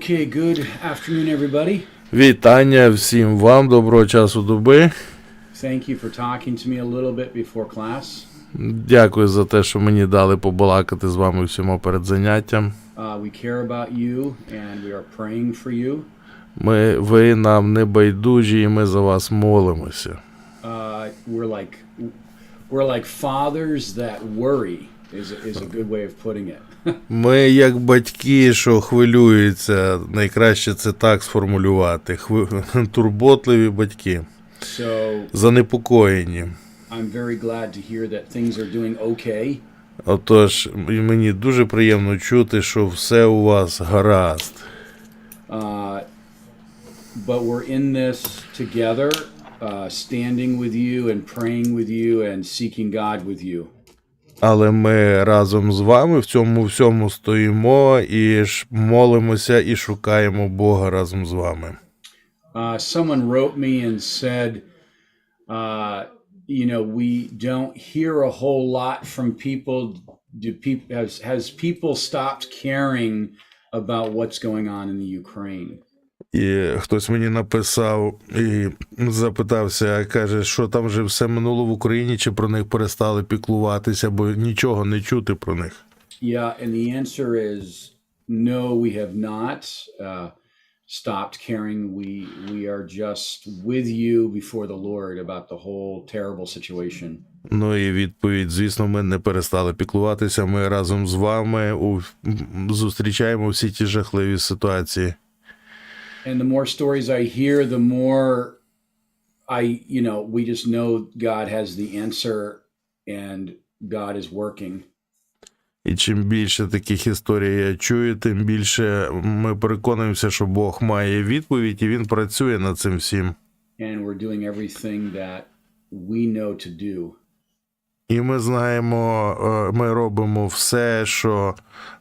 Okay, good afternoon, everybody. Вітання всім вам, доброго часу доби. Thank you for talking to me a little bit before class. Дякую за те, що мені дали побалакати з вами всіма перед заняттям. We care about you and we are praying for you. Ви нам не байдужі, і ми за вас молимося. We're like fathers that worry is a good way of putting it. Ми як батьки, що хвилюються, найкраще це так сформулювати. Турботливі батьки. Занепокоєні. I'm very glad to hear that things are doing okay. Отож, мені дуже приємно чути, що все у вас гаразд. But we're in this together, standing with you and praying with you and seeking God with you. Але ми разом з вами в цьому всьому стоїмо і молимося і шукаємо Бога разом з вами. Someone wrote me and said, we don't hear a whole lot from people. Has people stopped caring about what's going on in the Ukraine? І хтось мені написав і запитався, каже, що там вже все минуло в Україні, чи про них перестали піклуватися, бо нічого не чути про них. Yeah, and the answer is no, we have not stopped caring. We are just with you before the Lord about the whole terrible situation. Ну і відповідь, звісно, ми не перестали піклуватися, ми разом з вами зустрічаємо всі ті жахливі ситуації. And the more stories I hear, the more we just know God has the answer and God is working. І чим більше таких історій я чую, тим більше ми переконуємося, що Бог має відповідь, і Він працює над цим всім. And we're doing everything that we know to do. І ми знаємо, ми робимо все, що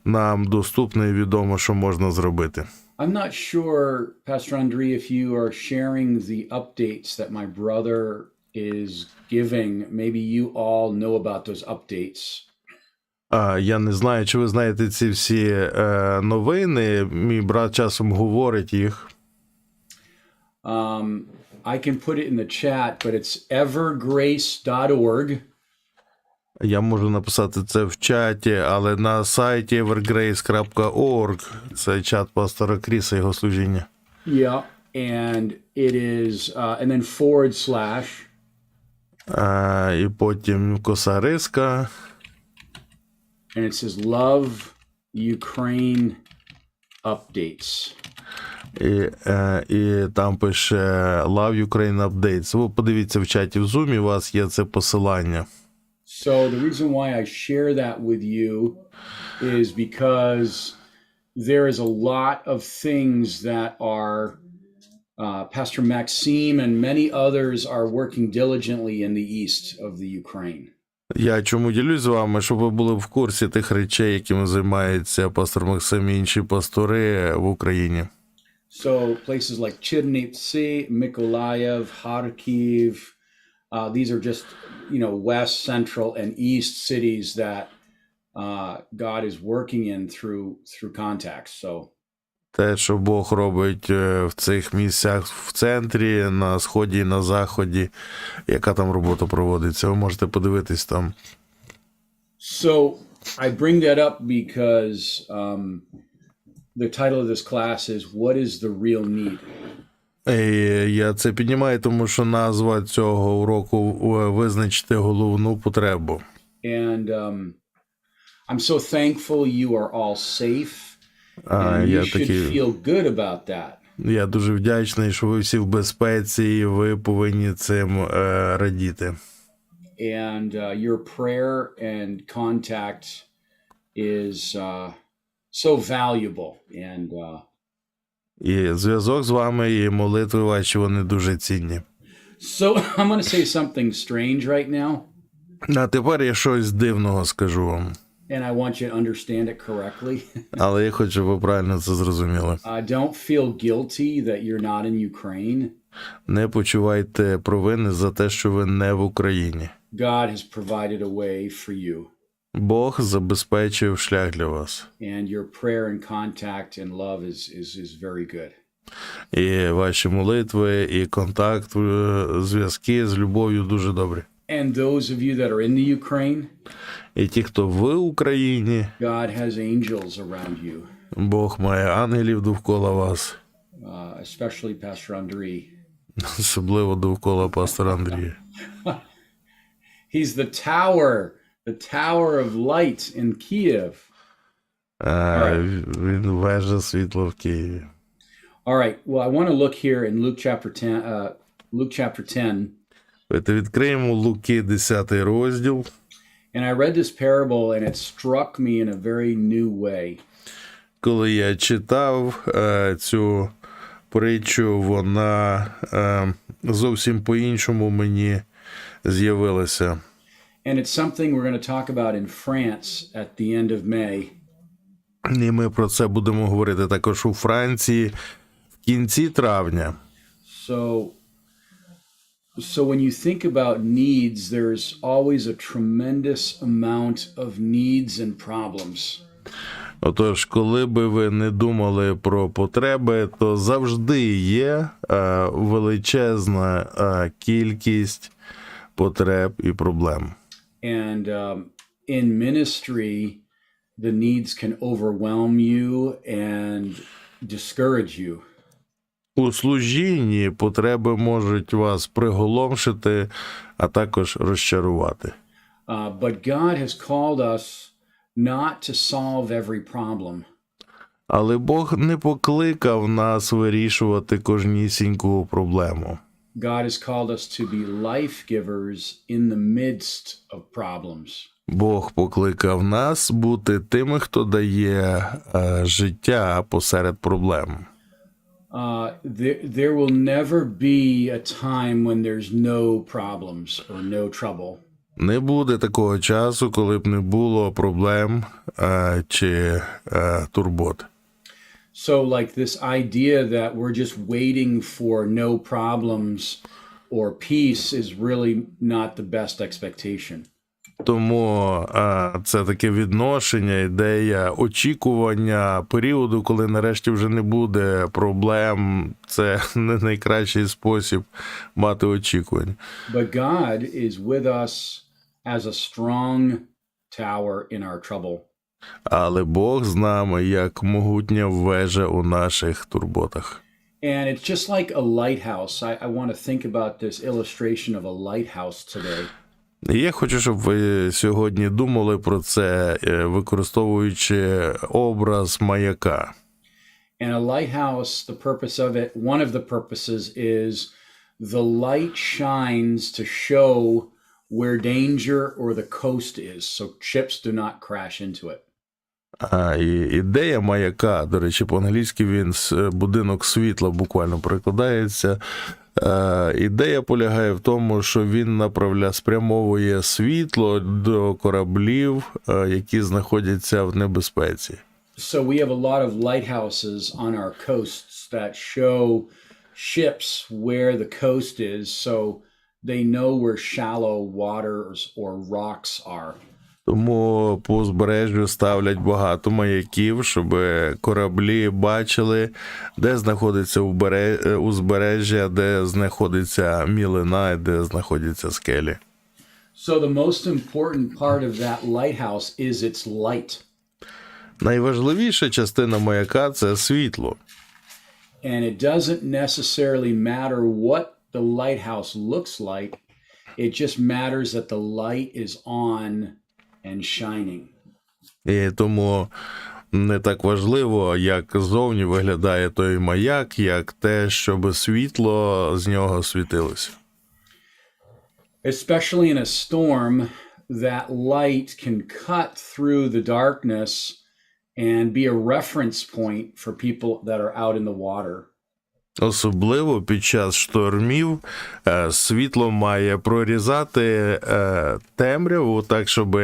нам доступно і відомо, що можна зробити. I'm not sure, Pastor Andrei, if you are sharing the updates that my brother is giving. Maybe you all know about those updates. Я не знаю, чи ви знаєте ці всі новини. Мій брат часом говорить їх. I can put it in the chat, but it's evergrace.org. Я можу написати це в чаті, але на сайті evergrace.org, це чат пастора Кріса, його служіння. Yeah, and it is, and then / і потім косариска. And it says Love Ukraine Updates. І там пише Love Ukraine Updates. Ви подивіться в чаті в Zoom, у вас є це посилання. So the reason why I share that with you is because there is a lot of things that are Pastor Maxime and many others are working diligently in the east of the Ukraine. Я чому ділюсь з вами, щоб ви були в курсі тих речей, якими займається пастор Максим і інші пастори в Україні. So places like Chernivtsi, Mykolaiv, Kharkiv, these are just, west, central, and east cities that God is working in through contacts. So те, що Бог робить в цих місцях в центрі, на сході і на заході, яка там робота проводиться, ви можете подивитись там. So I bring that up because the title of this class is What is the real need? Я це піднімаю, тому що назва цього уроку «Визначити головну потребу». And I'm so thankful you are all safe. And you should feel good about that. Я дуже вдячний, що ви всі в безпеці, і ви повинні цим радіти. And your prayer and contact is so valuable. And і зв'язок з вами, і молитви ваші, вони дуже цінні. So I'm going to say something strange right now. А тепер я щось дивного скажу вам. And I want you to understand it correctly. Але я хочу, щоб ви правильно це зрозуміли. Don't feel guilty that you're not in Ukraine. Не почувайте провини за те, що ви не в Україні. God has provided a way for you. Бог забезпечив шлях для вас. And your prayer and contact and love is very good. І ваші молитви, і контакт, зв'язки з любов'ю дуже добрі. And those of you that are in the Ukraine, І ті, хто в Україні, God has angels around you, Бог має ангелів довкола вас, especially Pastor Andrei. особливо довкола пастора Андрія. He's the tower of light in Kiev. Він вежа світла в Києві. All right. Well, I want to look here in Luke chapter 10. Давайте відкриємо Луки 10 розділ. And I read this parable and it struck me in a very new way. Коли я читав цю притчу, вона зовсім по-іншому мені з'явилася. And it's something we're going to talk about in France at the end of May. І ми про це будемо говорити також у Франції в кінці травня. So when you think about needs, there's always a tremendous amount of needs and problems. Отож, коли би ви не думали про потреби, то завжди є величезна кількість потреб і проблем. And in ministry, the needs can overwhelm you and discourage you. У служінні потреби можуть вас приголомшити, а також розчарувати. But God has called us not to solve every problem. Але Бог не покликав нас вирішувати кожнісіньку проблему. God has called us to be life givers in the midst of problems. Bог покликав нас бути тими, хто дає життя посеред проблем. There will never be a time when there's no problems or no trouble. Не буде такого часу, коли б не було проблем чи турбот. So like this idea that we're just waiting for no problems or peace is really not the best expectation. Тому це таке відношення, ідея очікування періоду, коли нарешті вже не буде проблем, це не найкращий спосіб мати очікування. But God is with us as a strong tower in our trouble. Але Бог з нами, як могутня вежа у наших турботах. And it's just like a lighthouse. I want to think about this illustration of a lighthouse today. І я хочу, щоб ви сьогодні думали про це, використовуючи образ маяка. And a lighthouse, the purpose of it, one of the purposes is the light shines to show where danger or the coast is, so ships do not crash into it. І ідея маяка, до речі, по-англійськи він будинок світла буквально перекладається. Ідея полягає в тому, що він спрямовує світло до кораблів, які знаходяться в небезпеці. So we have a lot of lighthouses on our coasts that show ships where the coast is, so they know where shallow waters or rocks are. Тому по узбережжю ставлять багато маяків, щоб кораблі бачили, де знаходиться узбережжя, де знаходиться мілина, де знаходяться скелі. So the most important part of that lighthouse is its light. Найважливіша частина маяка – це світло. And it doesn't necessarily matter what the lighthouse looks like. It just matters that the light is on and shining. І тому не так важливо, як зовні виглядає той маяк, як те, щоб світло з нього світилося. Especially in a storm, that light can cut through the darkness and be a reference point for people that are out in the water. Особливо під час штормів світло має прорізати темряву так, щоб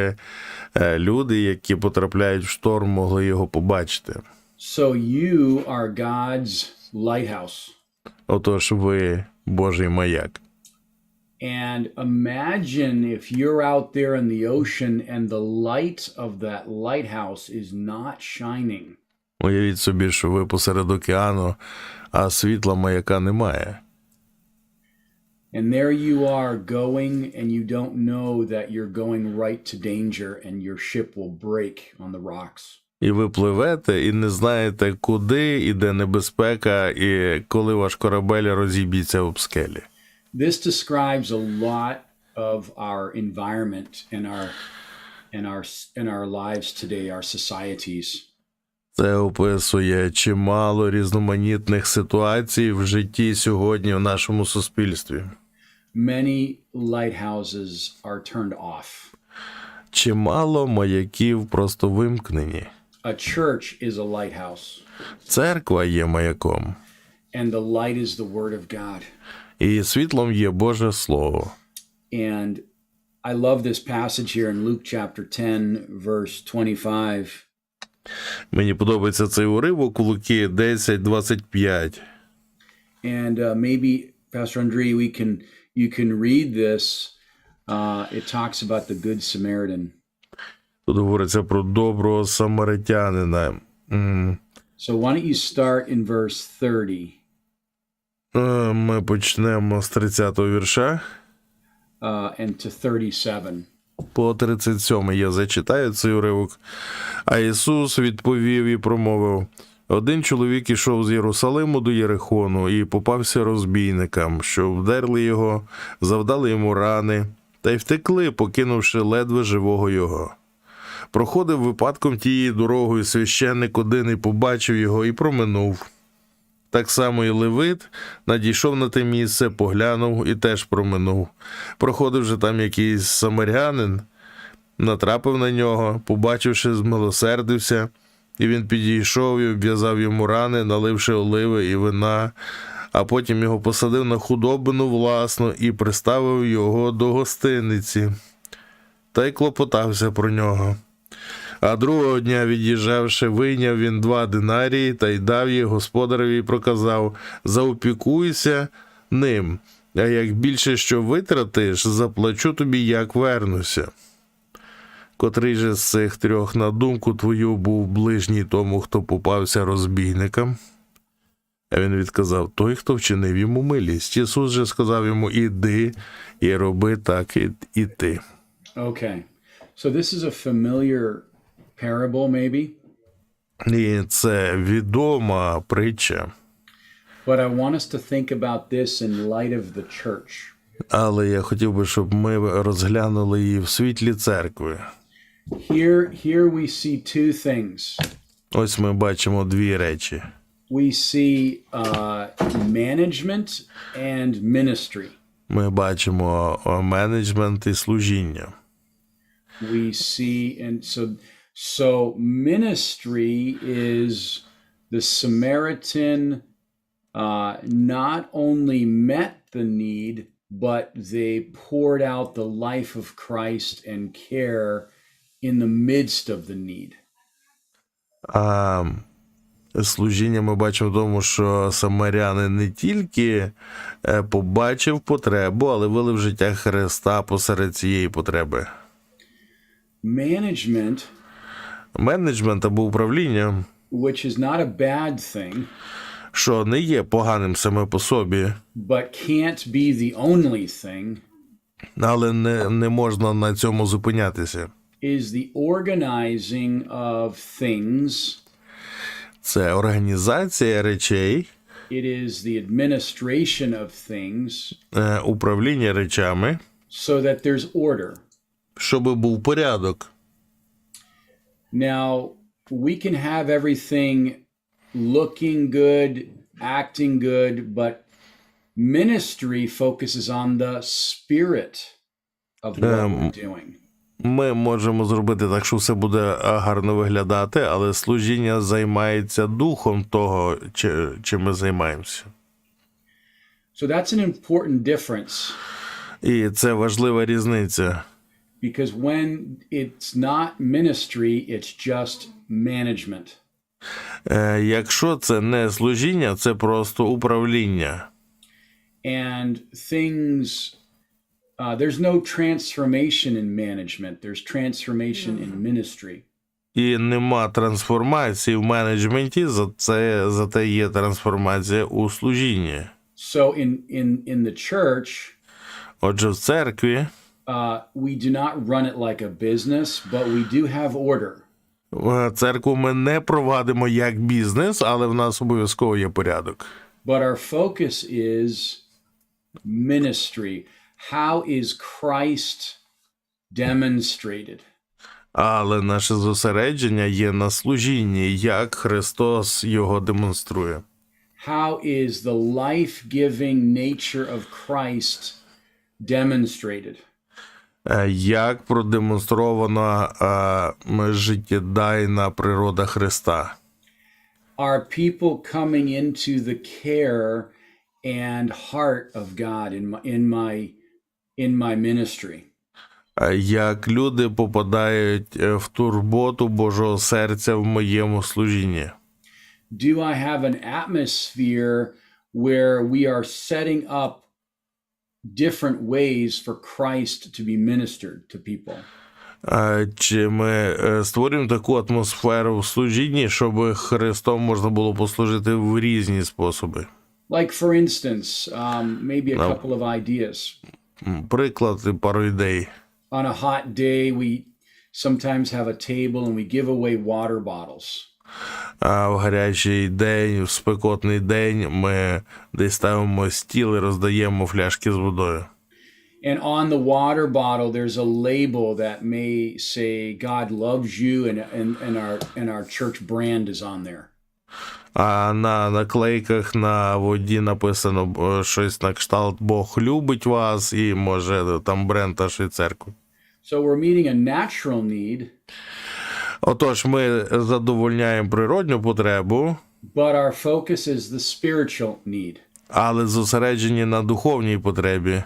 люди, які потрапляють в шторм, могли його побачити. So you are God's lighthouse. Отож ви Божий маяк. And imagine if you're out there in the ocean and the light of that lighthouse is not shining. Уявіть собі, що ви посеред океану, а світла маяка немає. And there you are going, and you don't know that you're going right to danger, and your ship will break on the rocks. І ви пливете, і не знаєте, куди іде небезпека, і коли ваш корабель розіб'ється об скелі. This describes a lot of our environment in our lives today, our societies. Це описує чимало різноманітних ситуацій в житті сьогодні в нашому суспільстві. Many lighthouses are turned off. Чимало маяків просто вимкнені. A church is a lighthouse, Церква є маяком, and the light is the word of God. і світлом є Боже Слово. And I love this passage here in Luke chapter 10, verse 25. Мені подобається цей уривок у Луки 10:25. And maybe, Pastor Andre, you can read this. It talks about the Good Samaritan. Тут говориться про доброго самаритянина. So why don't you start in verse 30? Ми почнемо з 30-го вірша. And to 37. По 37 я зачитаю цей уривок. А Ісус відповів і промовив: один чоловік ішов з Єрусалиму до Єрихону і попався розбійникам, що вдерли його, завдали йому рани, та й втекли, покинувши ледве живого його. Проходив випадком тією дорогою священник один і побачив його і проминув. Так само і Левит надійшов на те місце, поглянув і теж проминув. Проходив же там якийсь самарянин, натрапив на нього, побачивши, змилосердився, і він підійшов і обв'язав йому рани, наливши оливи і вина, а потім його посадив на худобину власну і приставив його до гостиниці, та й клопотався про нього. А другого дня, від'їжджавши, вийняв він 2 динарії та й дав їх господареві і проказав: заопікуйся ним, а як більше що витратиш, заплачу тобі, як вернуся. Котрий же з цих 3 на думку твою був ближній тому, хто попався розбійникам? А він відказав: той, хто вчинив йому милість. Ісус же сказав йому: іди і роби так і ти. Okay. So this is a familiar parable, maybe. І це відома притча. But I want us to think about this in light of the church. Але я хотів би, щоб ми розглянули її в світлі церкви. Here we see 2 things. Ось ми бачимо 2 речі. We see management and ministry. Ми бачимо менеджмент і служіння. We see, and so ministry is the Samaritan not only met the need, but they poured out the life of Christ and care in the midst of the need. Служіння ми бачимо в тому, що самарянин не тільки побачив потребу, але вилив життя Христа посеред цієї потреби. Менеджмент або управління, which is not a bad thing, що не є поганим саме по собі, but can't be the only thing, але не можна на цьому зупинятися. Is the organizing of things. Це організація речей. It is the administration of things. Управління речами. So that there's order. Щоб був порядок. Now, we can have everything looking good, acting good, but ministry focuses on the spirit of what we're doing. Ми можемо зробити так, що все буде гарно виглядати, але служіння займається духом того, чим ми займаємося. So that's an important difference. І це важлива різниця. Because when it's not ministry, it's just management. Якщо це не служіння, це просто управління. And things there's no transformation in management. There's transformation in ministry. І нема трансформації в менеджменті, зате є трансформація у служінні. So in the church, Отже, в церкві we do not run it like a business, but we do have order. Церкву ми не провадимо як бізнес, але в нас обов'язково є порядок. But our focus is ministry. How is Christ demonstrated? Але наше зосередження є на служінні, як Христос його демонструє. How is the life-giving nature of Christ demonstrated? Як продемонстрована життєдайна природа Христа. Are people coming into the care and heart of God in my ministry? Як люди попадають в турботу Божого серця в моєму служінні. Do I have an atmosphere where we are setting up different ways for Christ to be ministered to people? Чи ми створюємо таку атмосферу в служінні, щоб Христом можна було послужити в різні способи? Like, for instance, maybe a couple of ideas. Приклад і пару ідей. On a hot day, we sometimes have a table and we give away water bottles. А в гарячий день, в спекотний день ми десь ставимо стіл і роздаємо фляшки з водою. And on the water bottle, there's a label that may say God loves you, and our church brand is on there. А на наклейках на воді написано щось на кшталт «Бог любить вас» і, може, там бренд нашої церкви. So we're meeting a natural need. Отож, ми задовольняємо природню потребу, But our focus is the spiritual need. але зосереджені на духовній потребі.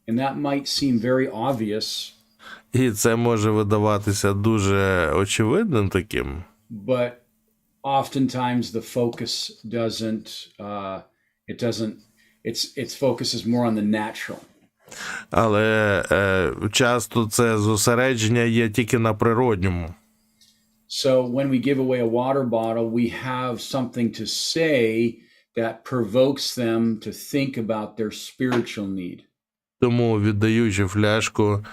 And that might seem very obvious. І це може видаватися дуже очевидним таким. But oftentimes the focus its focus is more on the natural. Але часто це зосередження є тільки на природньому. So when we give away a water bottle, we have something to say that provokes them to think about their spiritual need. Тому, віддаючи фляжку,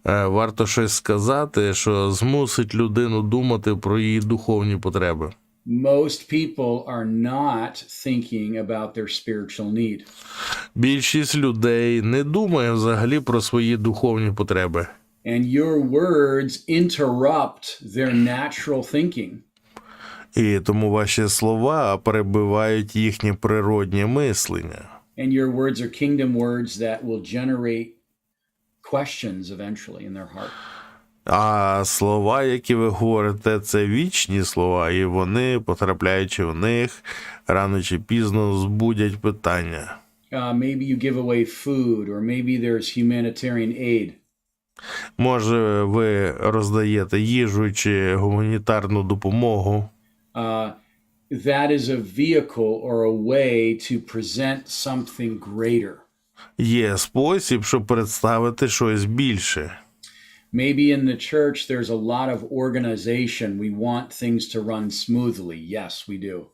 варто щось сказати, що змусить людину думати про її духовні потреби. Most people are not thinking about their spiritual need. Більшість людей не думає взагалі про свої духовні потреби. And your words interrupt their natural thinking. І тому ваші слова перебивають їхнє природнє мислення. And your words are kingdom words that will generate questions eventually in their heart. А слова, які ви говорите, це вічні слова, і вони, потрапляючи в них, рано чи пізно збудять питання. Maybe you give away food, or maybe there's humanitarian aid. Може, ви роздаєте їжу чи гуманітарну допомогу. That is a vehicle or a way to present something greater. Є спосіб, щоб представити щось більше. Maybe in the church there's a lot of organization. We want things to run smoothly. Yes, we do.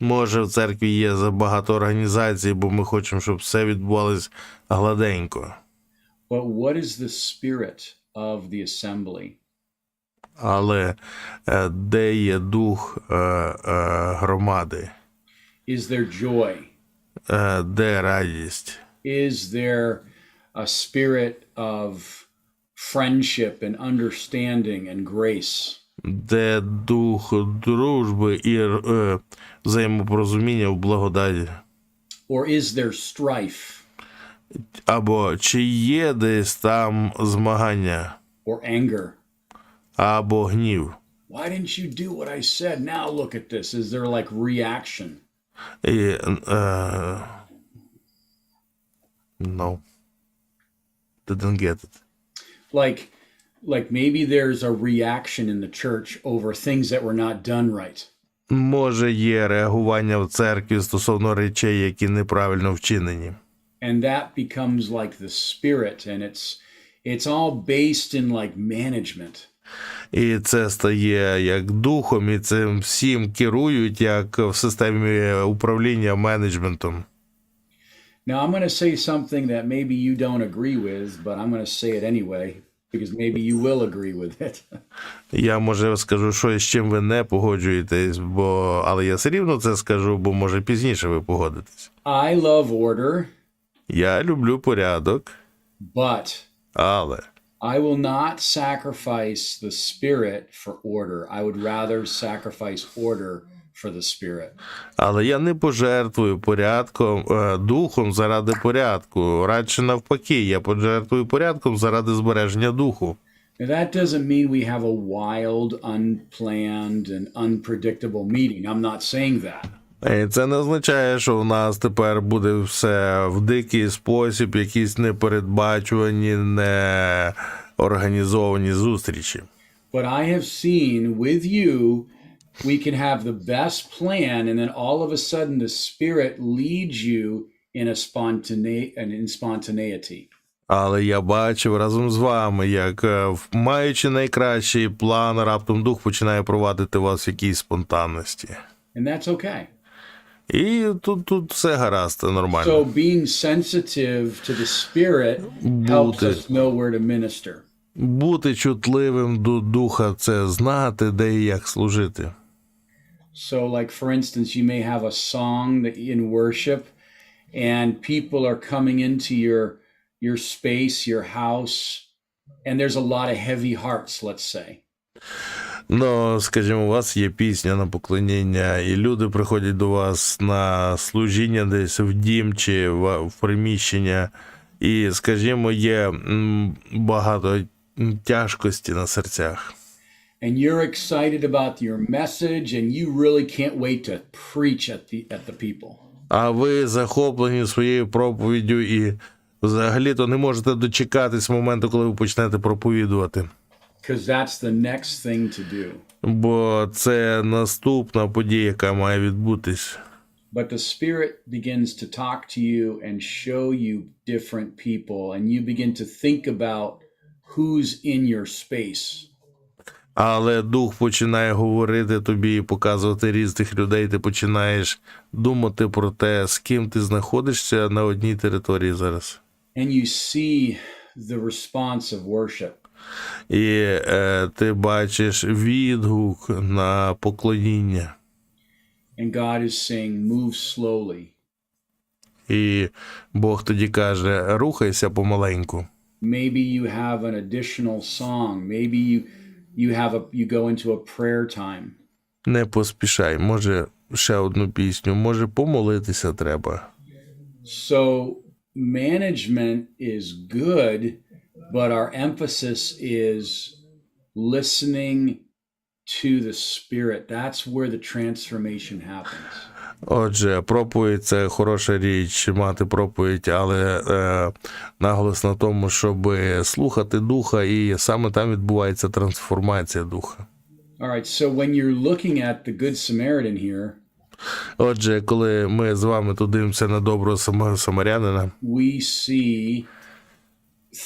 Може, в церкві є забагато організацій, бо ми хочемо, щоб все відбувалось гладенько. But what is the spirit of the assembly? Але де є дух громади? Is there joy? Де радість? Is there a spirit of friendship and understanding and grace? Де дух дружби і взаємопорозуміння в благодаті? Or is there strife? Або чи є десь там змагання? Or anger? Або гнів? Why didn't you do what I said? Now look at this. Is there like reaction? І, no. Didn't get it. Like maybe there's a reaction in the church over things that were not done right. Може, є реагування в церкві стосовно речей, які неправильно вчинені. and that becomes like the spirit, and it's all based in like management. І це стає як духом, і цим всім керують, як в системі управління менеджментом. Now, I'm going to say something that maybe you don't agree with, but I'm going to say it anyway, because maybe you will agree with it. Я, може, скажу щось, з чим ви не погоджуєтесь, але я все рівно це скажу, бо, може, пізніше ви погодитесь. I love order, Я люблю порядок, but але I will not sacrifice the spirit for order. I would rather sacrifice order for the spirit. Але я не пожертвую порядком, духом заради порядку. Радше навпаки, я пожертвую порядком заради збереження духу. Now, that doesn't mean we have a wild, unplanned, and unpredictable meeting. I'm not saying that. І це не означає, що в нас тепер буде все в дикий спосіб, якісь непередбачувані, неорганізовані зустрічі. But I have seen with you, we can have the best plan, and then all of a sudden the Spirit leads you in spontaneity. Але я бачив разом з вами, як, маючи найкращий план, раптом дух починає провадити вас в якійсь спонтанності. And that's okay. І тут все гаразд, це нормально. So being sensitive to the Spirit helps us know where to minister. Бути чутливим до духа – це знати, де і як служити. So like, for instance, you may have a song that in worship, and people are coming into your space, your house, and there's a lot of heavy hearts, let's say. Ну, скажімо, у вас є пісня на поклоніння, і люди приходять до вас на служіння десь в дім чи в приміщення, і, скажімо, є багато тяжкості на серцях. And you're excited about your message, and you really can't wait to preach at the people. А ви захоплені своєю проповіддю і взагалі-то не можете дочекатись моменту, коли ви почнете проповідувати. Because that's the next thing to do. Бо це наступна подія, яка має відбутись. But the Spirit begins to talk to you and show you different people, and you begin to think about who's in your space. Але дух починає говорити тобі і показувати різних людей. Ти починаєш думати про те, з ким ти знаходишся на одній території зараз. And you see the response of worship. І ти бачиш відгук на поклоніння. And God is saying, move slowly. І Бог тоді каже, рухайся помаленьку. Maybe you have an additional song. Maybe you go into a prayer time. Не поспішай, може ще одну пісню, може помолитися треба. So management is good, but our emphasis is listening to the Spirit. That's where the transformation happens. Отже, проповідь – це хороша річ, мати проповідь, але наголос на тому, щоб слухати Духа, і саме там відбувається трансформація Духа. All right, so when you're looking at the Good Samaritan here, отже, коли ми з вами тут дивимося на доброго самарянина, we see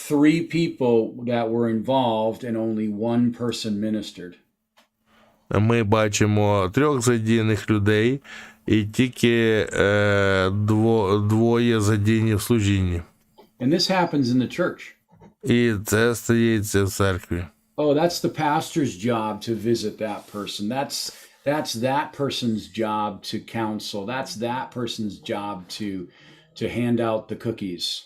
3 people that were involved and only one person ministered. ми бачимо 3 задіяних людей, і тільки двоє задіяні в служінні. And this happens in the church. І це стається в церкві. Oh, that's the pastor's job to visit that person. That's that person's job to counsel. That's that person's job to hand out the cookies.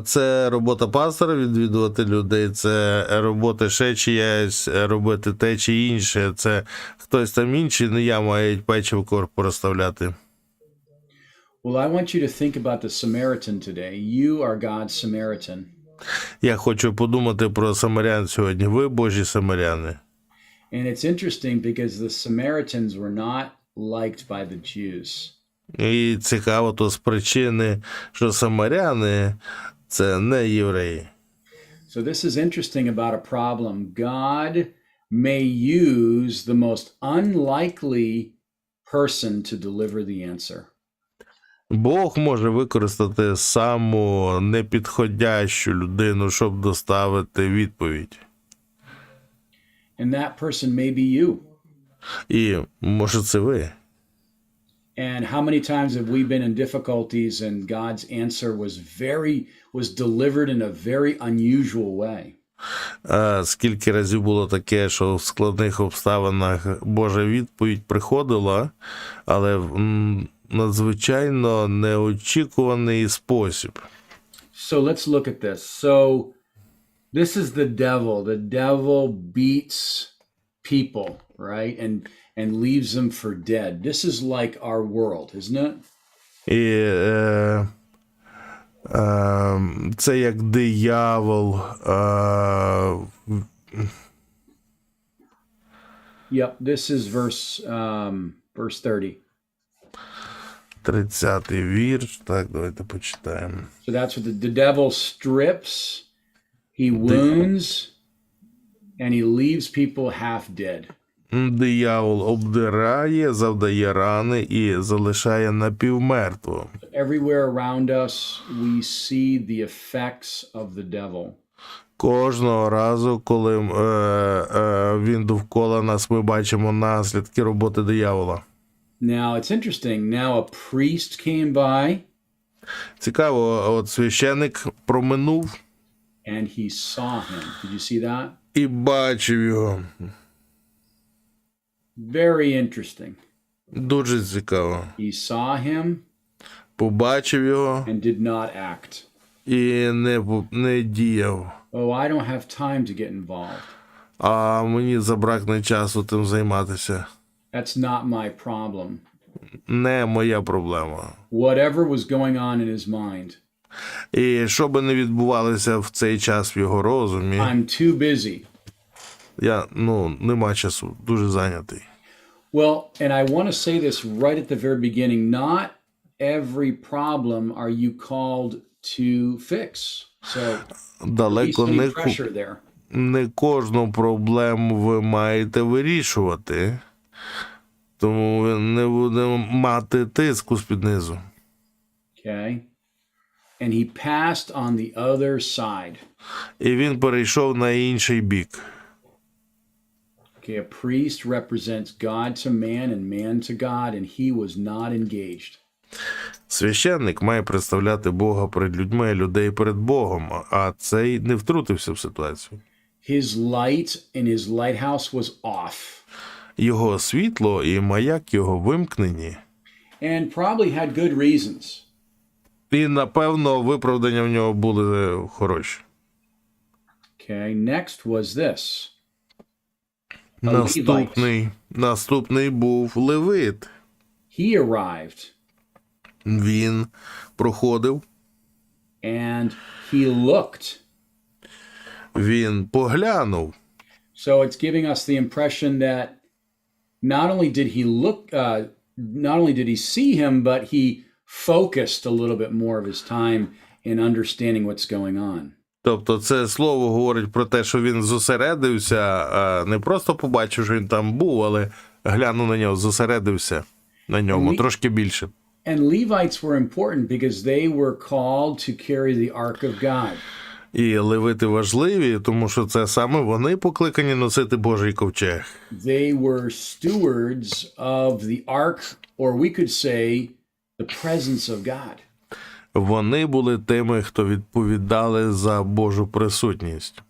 Це робота пастора відвідувати людей, це робота ще чиясь, робити те чи інше, це хтось там інший, не я маю печивко розставляти. Well, I want you to think about the Samaritan today. You are God's Samaritan. Я хочу подумати про самарян сьогодні. Ви Божі самаряни. And it's interesting because the Samaritans were not liked by the Jews. І цікаво то з причини, що самаряни – це не євреї. So this is interesting about a problem. God may use the most unlikely person to deliver the answer. Бог може використати саму непідходящу людину, щоб доставити відповідь. And that person may be you. І, може, це ви. And how many times have we been in difficulties and God's answer was delivered in a very unusual way? Скільки разів було таке, що в складних обставинах Божа відповідь приходила, але в надзвичайно неочікуваний спосіб. So let's look at this. So this is the devil. The devil beats people, right? And leaves them for dead. This is like our world, isn't it? І це як диявол. Yep, this is verse 30. 30-й вірш. Так, давайте почитаємо. So that's what the devil strips, he wounds, and he leaves people half dead. Диявол обдирає, завдає рани і залишає напівмертвого. Everywhere around us, we see the effects of the devil. Кожного разу, коли він довкола нас, ми бачимо наслідки роботи диявола. Now, it's interesting. Now a priest came by, Цікаво, от священик проминув and he saw him. Did you see that? і бачив його. Very interesting. Дуже цікаво. He saw him Побачив його and did not act. і не діяв. Oh, I don't have time to get involved. А мені забракне часу тим займатися. That's not my problem. Не моя проблема. Whatever was going on in his mind, І що би не відбувалося в цей час в його розумі, I'm too busy. нема часу, дуже зайнятий. Well, and I want to say this right at the very beginning. Not every problem are you called to fix. So there's Далеко any pressure there. не кожну проблему ви маєте вирішувати, тому ви не будемо мати тиску з-під низу. Okay. And he passed on the other side. І він перейшов на інший бік. Okay, a priest represents God to man and man to God, and he was not engaged. Священник має представляти Бога перед людьми, людей перед Богом, а цей не втрутився в ситуацію. His light in his lighthouse was off. Його світло і маяк його вимкнені. And probably had good reasons. І, напевно, виправдання в нього були хороші. Okay, next was this. Наступний був Левит. He arrived. Він проходив. And he looked. Він поглянув. So it's giving us the impression that not only did he look, not only did he see him, but he focused a little bit more of his time in understanding what's going on. Тобто це слово говорить про те, що він зосередився, не просто побачив, що він там був, але глянув на нього, зосередився на ньому трошки більше. And Levites were important because they were called to carry the ark of God. І левити важливі, тому що це саме вони покликані носити Божий ковчег. They were stewards of the ark, or we could say the presence of God. Вони були тими, хто відповідали за Божу присутність.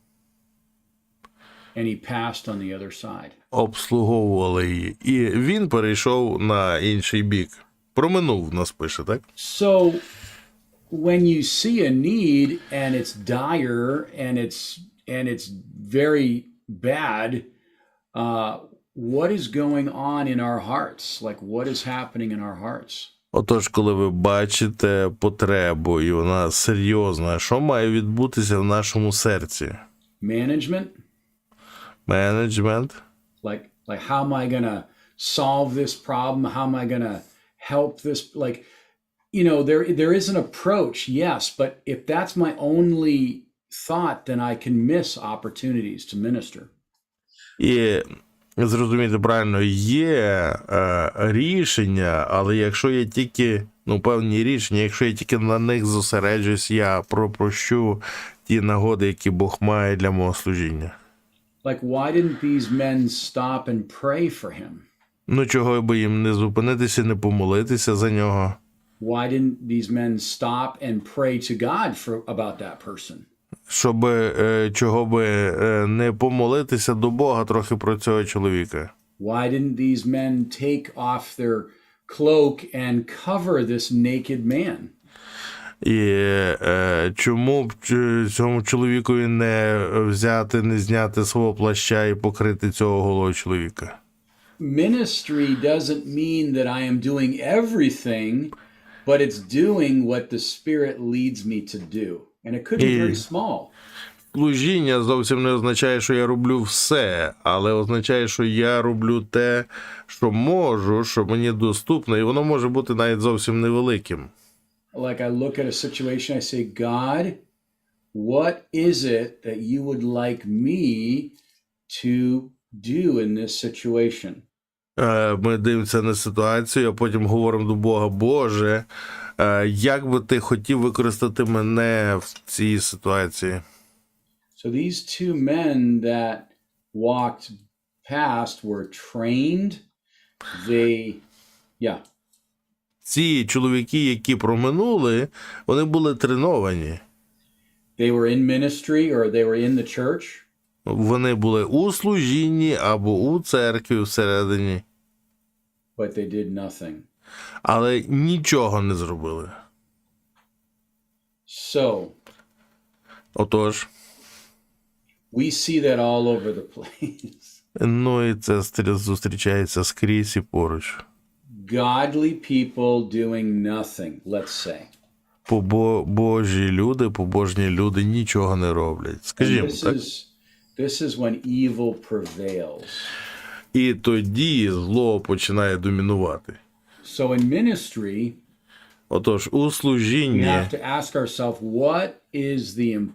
And he passed on the other side. Обслуговували її. І він перейшов на інший бік. Проминув, нас пише, так? So when you see a need and it's dire and it's very bad, what is going on in our hearts? Like what is happening in our hearts? Отож, коли ви бачите потребу, і вона серйозна, що має відбутися в нашому серці? Management? Management? Like how am I going to solve this problem? How am I going to help this? Like, you know, there is an approach, yes, but if that's my only thought, then I can miss opportunities to minister. І зрозуміти правильно, є рішення, але якщо я тільки, певні рішення, якщо я тільки на них зосереджусь, я пропущу ті нагоди, які Бог має для мого служіння. Like, why didn't these men stop and pray for him? Чого би їм не зупинитися, не помолитися за нього? Why didn't these men stop and pray to God about that person? Щоб чого би не помолитися до Бога трохи про цього чоловіка. Why didn't these men take off their cloak and cover this naked man? І чому б цьому чоловікові не взяти, не зняти свого плаща і покрити цього голого чоловіка? Ministry doesn't mean that I am doing everything, but it's doing what the Spirit leads me to do. And it could be very small. Служіння зовсім не означає, що я роблю все, але означає, що я роблю те, що можу, що мені доступно, і воно може бути навіть зовсім невеликим. Like, I look at a situation, I say, God, what is it that you would like me to do in this situation? Ми дивимося на ситуацію, а потім говоримо до Бога: Боже, як би ти хотів використати мене в цій ситуації? So these two men that walked past were trained. Ці чоловіки, які проминули, вони були треновані. They were in ministry or they were in the church. Вони були у служінні або у церкві всередині. But they did nothing. Але нічого не зробили. So, Отож, we see that all over the place. І це зустрічається скрізь і поруч. Godly people doing nothing, let's say. Побожні люди нічого не роблять. Скажімо, так? This is when evil prevails. І тоді зло починає домінувати. So in ministry, Отож, у we служінні have to ask ourselves, what is the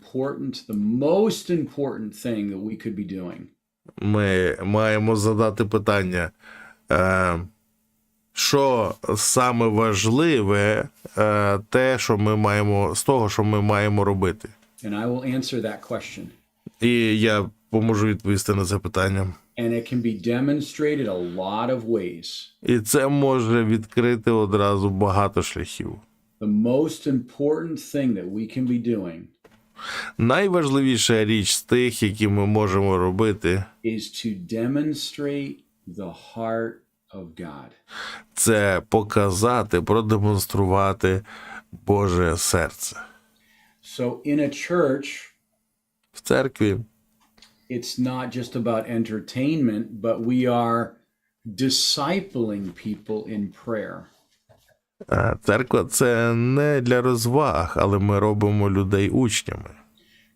most important thing that we could be doing? ми маємо задати питання, що саме важливе те, що ми маємо, з того, що ми маємо робити. And I will answer that question. І я поможу відповісти на це питання. And it can be demonstrated a lot of ways. І це може відкрити одразу багато шляхів. The most important thing that we can be doing Найважливіша річ з тих, які ми можемо робити, is to demonstrate the heart of God. це показати, продемонструвати Боже серце. So in a church, В церкві it's not just about entertainment, but we are discipling people in prayer. Церква – це не для розваг, але ми робимо людей учнями.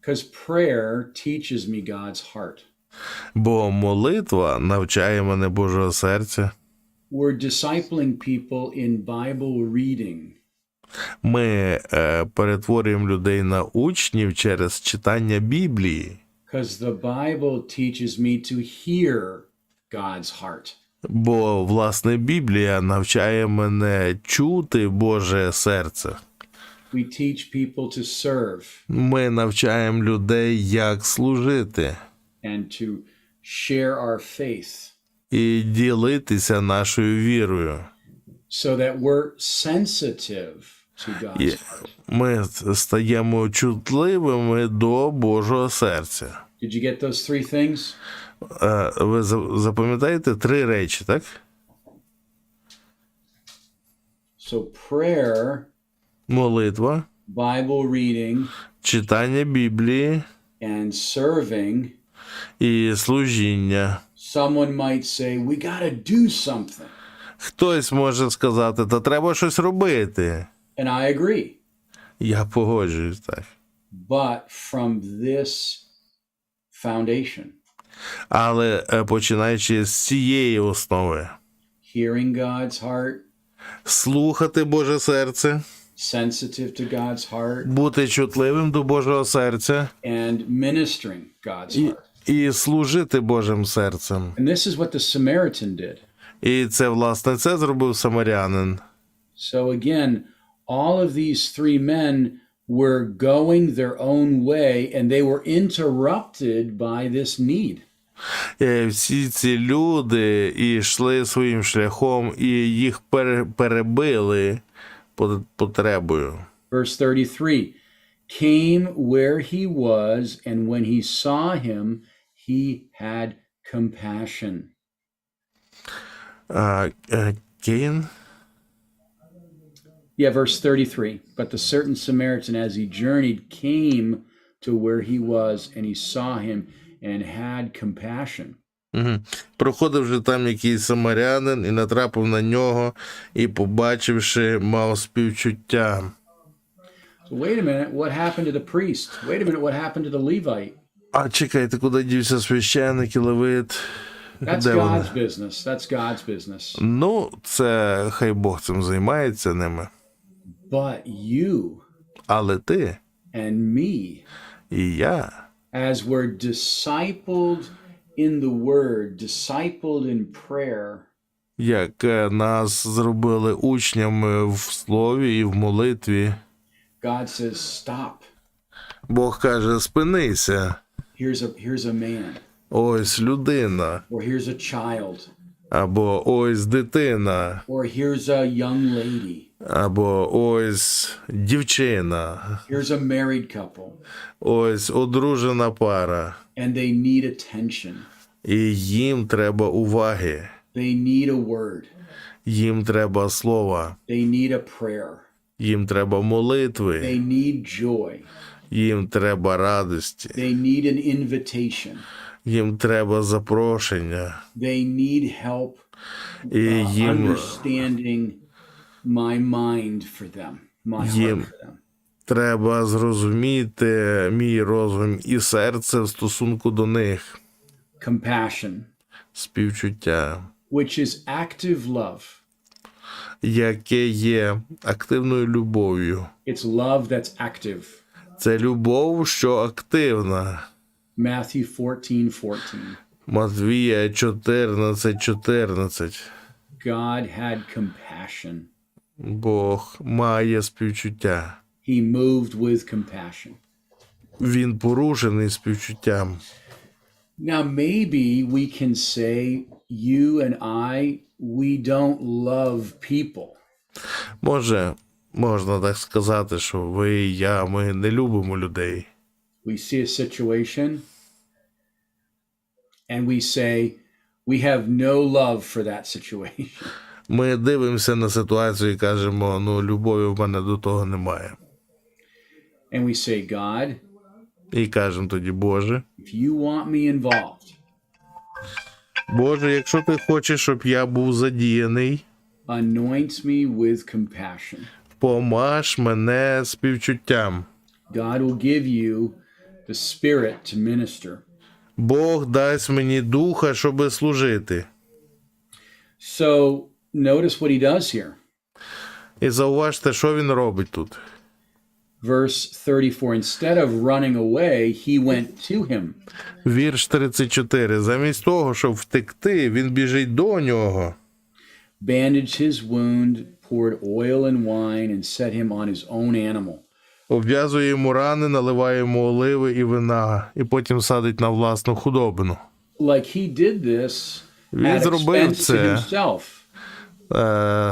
Because prayer teaches me God's heart. Бо молитва навчає мене Божого серця. We're discipling people in Bible reading. Ми перетворюємо людей на учнів через читання Біблії. Because the Bible teaches me to hear God's heart. Бо, власне, Біблія навчає мене чути Боже серце. We teach people to serve Ми навчаємо людей, як служити and to share our faith і ділитися нашою вірою. so that we're sensitive to God's І heart. ми стаємо чутливими до Божого серця. Did you get those three things? Ви запам'ятаєте 3 речі, так? So prayer, Молитва, Bible reading, читання Біблії and serving. і служіння. Someone might say, we got to do something. Хтось може сказати, та треба щось робити. And I agree. Я погоджуюсь, так. But from this foundation, Але починаючи з цієї основи, hearing God's heart, слухати Боже серце, sensitive to God's heart, бути чутливим до Божого серця and ministering God's heart. і служити Божим серцем. And this is what the Samaritan did. І це, власне, це зробив самарянин. So again, all of these three men were going their own way, and they were interrupted by this need. Всі ці люди йшли своїм шляхом, і їх перебили потребою. Verse 33, came where he was, and when he saw him, he had compassion. Кейн? Yeah, verse 33. But the certain Samaritan, as he journeyed, came to where he was, and he saw him and had compassion. Проходив же там якийсь самарянин і натрапив на нього, і, побачивши, мав співчуття. So wait a minute, what happened to the priest? Wait a minute, what happened to the Levite? А чекайте, куди дівся священник і левит? That's Де вони? God's business. That's God's business. Ну, це хай Бог цим займається ними. But you Але ти and me, і я, as we're discipled in the word, discipled in prayer, як нас зробили учнями в слові і в молитві, God says, stop. Бог каже, спинися. Here's a man, Ось людина. or here's a child, Або ось дитина. or here's a young lady, Або ось дівчина. here's a married couple, Ось одружена пара. and they need attention. І їм треба уваги. They need a word. Їм треба слова. They need a prayer. Їм треба молитви. They need joy. Їм треба радості. They need an invitation. Їм треба запрошення. They need help І їм understanding my mind for them, my heart їм for them. треба зрозуміти мій розум і серце в стосунку до них. Compassion, Співчуття, which is active love. яке є активною любов'ю. It's love that's active. Це любов, що активна. Matthew 14:14. Матвія 14:14. God had compassion. Бог має співчуття. He moved with compassion. Він порушений співчуттям. Now, maybe we can say, you and I, we don't love people. Можна так сказати, що ви і я, ми не любимо людей. We see a situation and we say, we have no love for that situation. Ми дивимося на ситуацію і кажемо, ну, любові в мене до того немає. And we say, God, І кажемо тоді, Боже, if you want me involved, Боже, якщо ти хочеш, щоб я був задіяний, anoint me with compassion. помаж мене співчуттям. God will give you the spirit to minister. Бог дасть мені духа, щоби служити. So notice what he does here. І зауважте, що він робить тут. Verse 34, instead of running away, he went to him. Вірш 34. Замість того, щоб втекти, він біжить до нього. Bandaged his wound, poured oil and wine, and set him on his own animal. Обв'язує йому рани, наливає йому оливи і вина, і потім садить на власну худобину. Like he did this Він at зробив expense to це himself.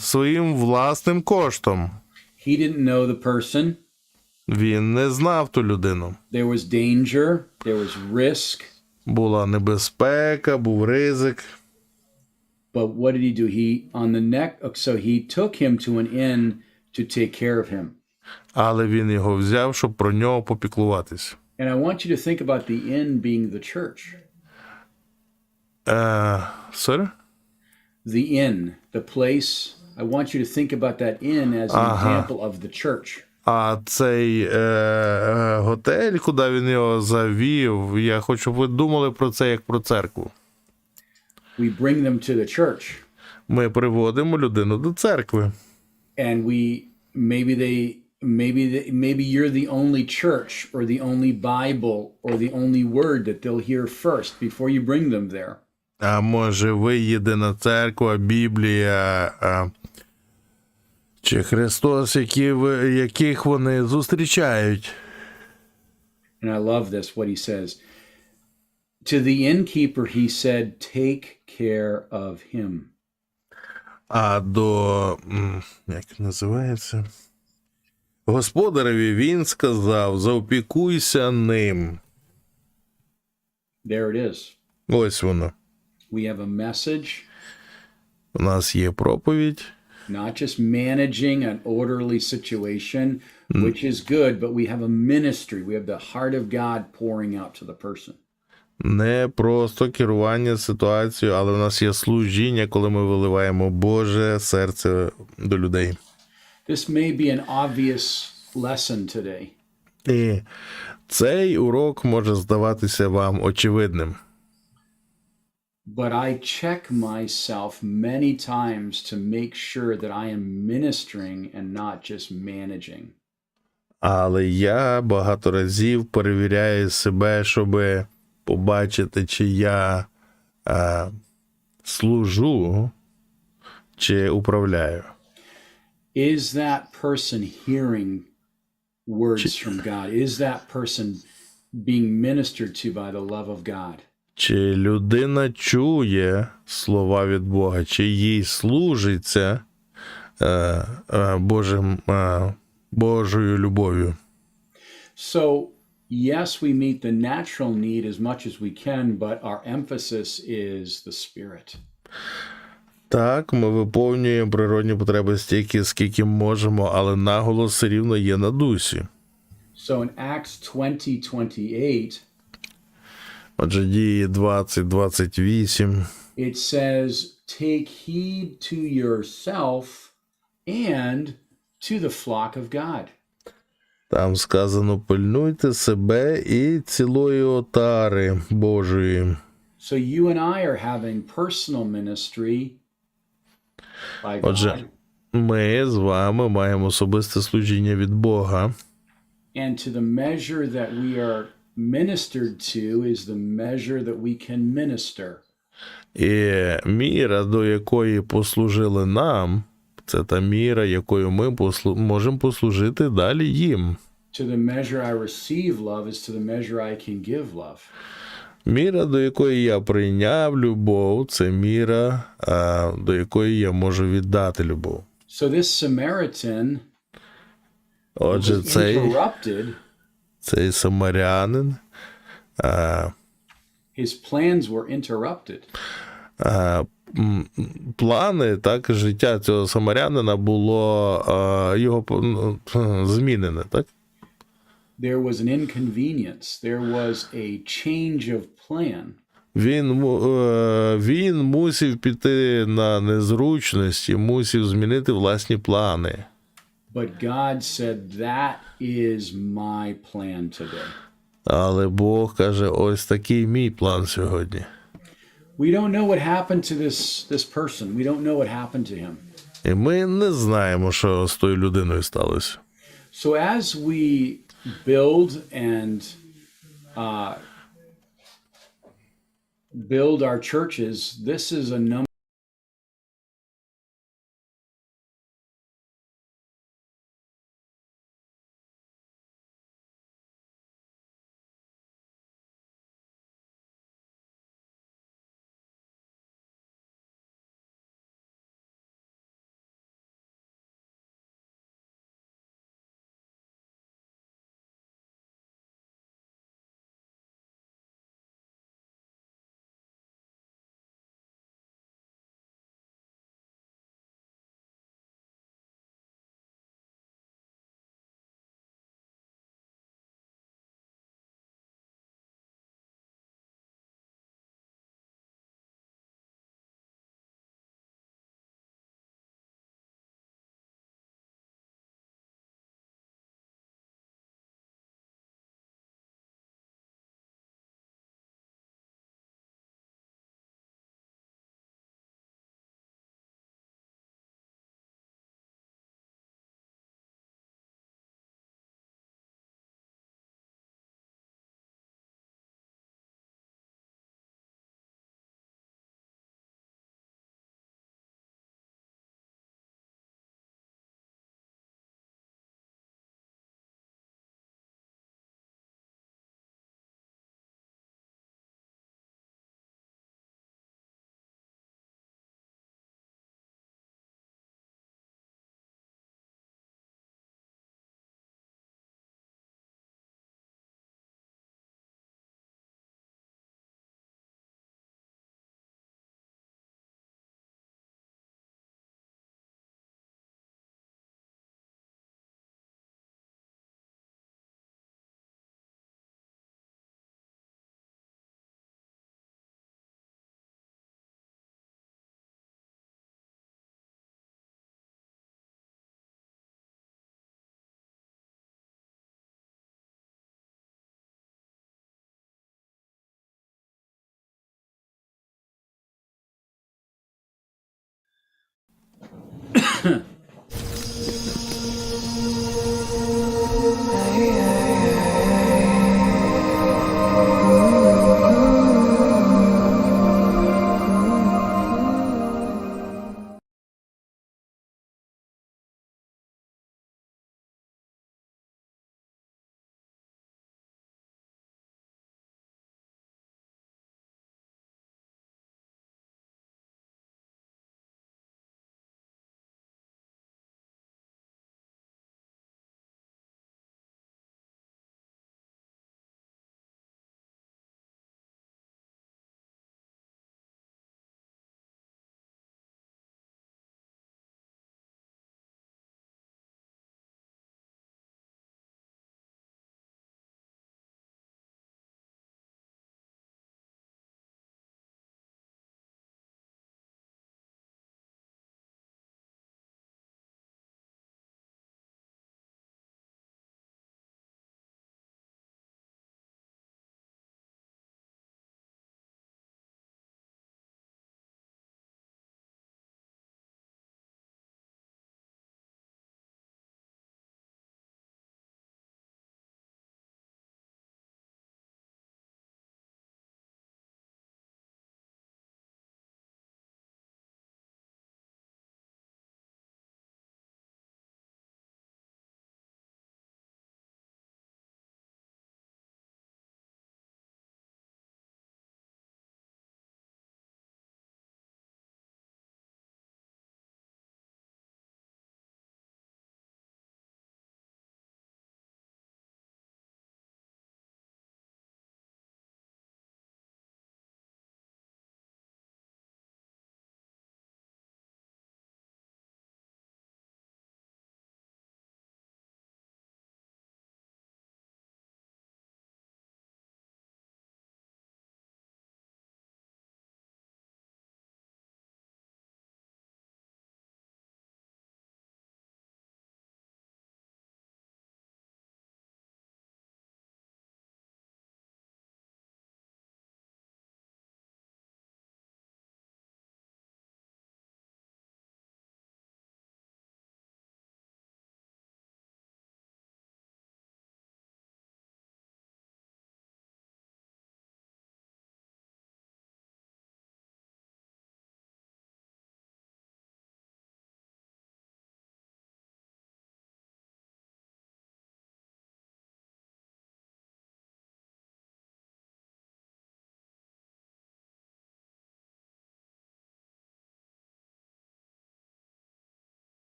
своїм власним коштом. He didn't know the person. Він не знав ту людину. There was danger. There was risk. Була небезпека, був ризик. But what did he do? So he took him to an inn to take care of him. Але він його взяв, щоб про нього попіклуватись. And I want you to think about the inn being the church. Sorry? The inn, the place. I want you to think about that inn as an example of the church. А цей готель, куди він його завів, я хочу, щоб ви думали про це як про церкву. We bring them to the church. Ми приводимо людину до церкви. And maybe they maybe you're the only church or the only Bible or the only word that they'll hear first before you bring them there. А може ви єдина церква, Біблія, чи Христос, яких вони зустрічають. And I love this, what he says. To the innkeeper he said, take care of him. А до, як називається? Господареві він сказав, заопікуйся ним. There it is. Ось воно. We have a message. У нас є проповідь. Not just managing an orderly situation, which is good, but we have a ministry. We have the heart of God pouring out to the person. Не просто керування ситуацією, але в нас є служіння, коли ми виливаємо Боже серце до людей. This may be an obvious lesson today. І цей урок може здаватися вам очевидним. But I check myself many times to make sure that I am ministering and not just managing. Але я багато разів перевіряю себе, щоб побачити, чи я служу, чи управляю. Is that person hearing words from God? Is that person being ministered to by the love of God? Чи людина чує слова від Бога, чи їй служиться Божою любов'ю? So, yes, we meet the natural need as much as we can, but our emphasis is the Spirit. Так, ми виповнюємо природні потреби стільки, скільки можемо, але наголос все рівно є на дусі. So in Acts 20:28, Отже, Дії 20:28. it says, take heed to yourself and to the flock of God. Там сказано, пильнуйте себе і цілої отари Божої. So you and I are having personal ministry by God. Отже, ми з вами маємо особисте служіння від Бога. And to the measure that we are ministered to is the measure that we can minister. І міра, до якої послужили нам, це та міра, якою ми можемо послужити далі їм. To the measure I receive love is to the measure I can give love. Міра, до якої я прийняв любов, це міра, до якої я можу віддати любов. So this Samaritan Отже, was interrupted. цей самарянин, His plans were interrupted. Плани, так, життя цього самарянина було його змінене, так? There was an inconvenience. There was a change of plan. Він мусив піти на незручності, мусив змінити власні плани. But God said, that is my plan today. Але Бог каже, ось такий мій план сьогодні. We don't know what happened to this person. We don't know what happened to him. І ми не знаємо, що з тою людиною сталося. So as we build and build our churches, this is a number